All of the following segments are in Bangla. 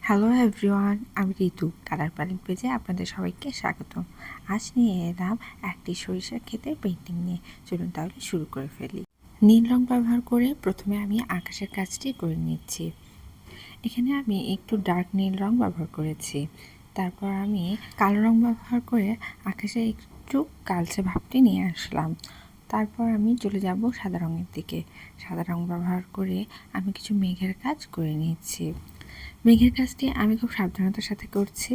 হ্যালো এভরিওয়ান, আমি ঋতু কালার প্যালেট পেজে আপনাদের সবাইকে স্বাগতম। আজ নিয়ে এলাম একটি সরিষার ক্ষেতের পেইন্টিং নিয়ে। চলুন তাহলে শুরু করে ফেলি। নীল রং ব্যবহার করে প্রথমে আমি আকাশের কাজটি করে নিচ্ছি। এখানে আমি একটু ডার্ক নীল রং ব্যবহার করেছি। তারপর আমি কালো রং ব্যবহার করে আকাশে একটু কালচে ভাবটি নিয়ে আসলাম। তারপর আমি চলে যাব সাদা রঙের দিকে। সাদা রং ব্যবহার করে আমি কিছু মেঘের কাজ করে নিচ্ছি। মেঘের কাজটি আমি খুব সাবধানতার সাথে করছি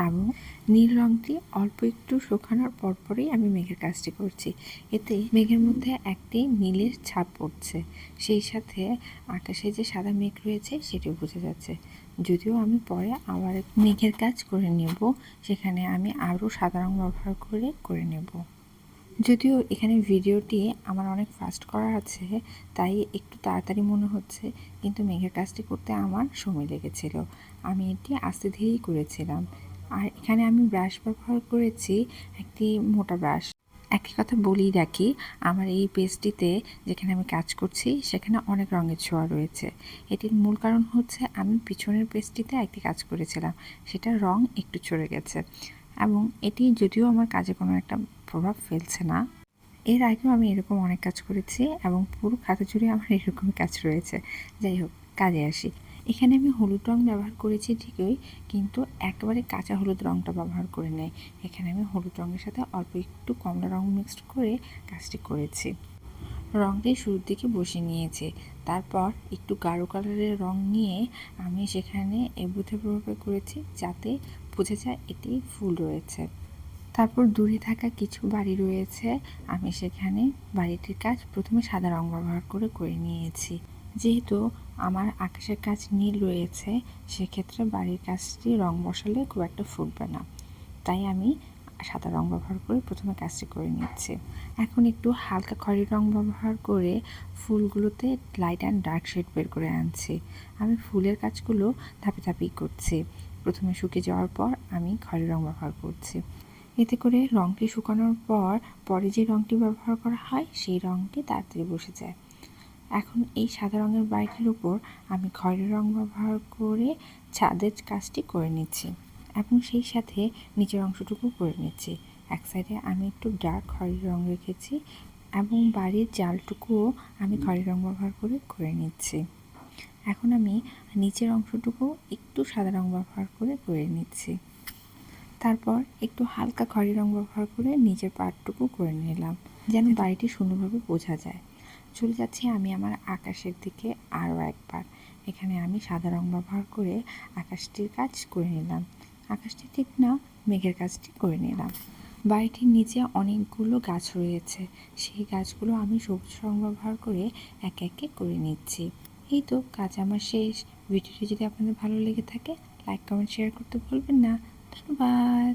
এবং নীল রঙটি অল্প একটু শুকানোর পরপরই আমি মেঘের কাজটি করছি। এতে মেঘের মধ্যে একটি নীলের ছাপ পড়ছে, সেই সাথে আকাশে যে সাদা মেঘ রয়েছে সেটিও বোঝা যাচ্ছে। যদিও আমি পরে আবার মেঘের কাজ করে নেব, সেখানে আমি আরও সাদা রং ব্যবহার করে নেব। যদিও এখানে ভিডিওটি আমার অনেক ফাস্ট করা আছে, তাই একটু তাড়াতাড়ি মনে হচ্ছে, কিন্তু মেঘের কাজটি করতে আমার সময় লেগেছিল। আমি এটি আস্তে ধীরেই করেছিলাম। আর এখানে আমি ব্রাশ ব্যবহার করেছি, একটি মোটা ব্রাশ। একই কথা বলেই রাখি, আমার এই পেজটিতে যেখানে আমি কাজ করছি সেখানে অনেক রঙের ছোঁয়া রয়েছে। এটির মূল কারণ হচ্ছে আমি পিছনের পেজটিতে একটি কাজ করেছিলাম, সেটার রং একটু চড়ে গেছে এবং এটি যদিও আমার কাজে কোনো একটা প্রভাব ফেলছে না। এর আগেও আমি এরকম অনেক কাজ করেছি এবং পুরো খাতা জুড়ে আমার এরকমই কাজ রয়েছে। যাই হোক, কাজে আসি। এখানে আমি হলুদ রং ব্যবহার করেছি ঠিকই, কিন্তু একেবারে কাঁচা হলুদ রংটা ব্যবহার করে নেই। এখানে আমি হলুদ রঙের সাথে অল্প একটু কমলা রং মিক্সড করে কাজটি করেছি। রঙটি শুরুর দিকে বসিয়ে নিয়েছি। তারপর একটু গাঢ় কালারের রং নিয়ে আমি সেখানে এবড়োথেবড়ো করেছি, যাতে বোঝা যায় এটি ফুল রয়েছে। তারপর দূরে থাকা কিছু বাড়ি রয়েছে, আমি সেখানে বাড়িটির কাজ প্রথমে সাদা রং ব্যবহার করে নিয়েছি। যেহেতু আমার আকাশের কাজ নীল রয়েছে, সেক্ষেত্রে বাড়ির কাজটি রং বসালে খুব একটা ফুটবে না, তাই আমি সাদা রং ব্যবহার করে প্রথমে কাজটি করে নিচ্ছি। এখন একটু হালকা খয়েরি রং ব্যবহার করে ফুলগুলোতে লাইট অ্যান্ড ডার্ক শেড বের করে আনছি। আমি ফুলের কাজগুলো ধাপে ধাপেই করছি। প্রথমে শুকিয়ে যাওয়ার পর আমি খয়েরি রং ব্যবহার করছি। এতে করে রঙটি শুকানোর পরে যে রঙটি ব্যবহার করা হয় সেই রঙটি তাড়াতাড়ি বসে যায়। এখন এই সাদা রঙের বাড়িটির উপর আমি খয়েরি রং ব্যবহার করে ছাদের কাজটি করে নিচ্ছি এবং সেই সাথে নিচের অংশটুকু করে নিচ্ছি। এক সাইডে আমি একটু ডার্ক খয়েরি রং রেখেছি এবং বাড়ির জালটুকুও আমি খয়েরি রং ব্যবহার করে নিচ্ছি। এখন আমি নিচের অংশটুকু একটু সাদা রং ব্যবহার করে নিচ্ছি। তারপর একটু হালকা খয়েরি রং ব্যবহার করে নিচের পার্টটুকু করে নিলাম, যেন বাড়িটি সুন্দরভাবে বোঝা যায়। চলে যাচ্ছি আমি আমার আকাশের দিকে আরও একবার। এখানে আমি সাদা রং ব্যবহার করে আকাশটির কাজ করে নিলাম। আকাশটি ঠিক না, মেঘের কাজটি করে নিলাম। বাড়িটির নিচে অনেকগুলো গাছ রয়েছে, সেই গাছগুলো আমি সবুজ রং ব্যবহার করে একে একে করে নিচ্ছি। এই তো কাজ আমার শেষ। ভিডিওটি যদি আপনাদের ভালো লেগে থাকে, লাইক কমেন্ট শেয়ার করতে ভুলবেন না। ধন্যবাদ।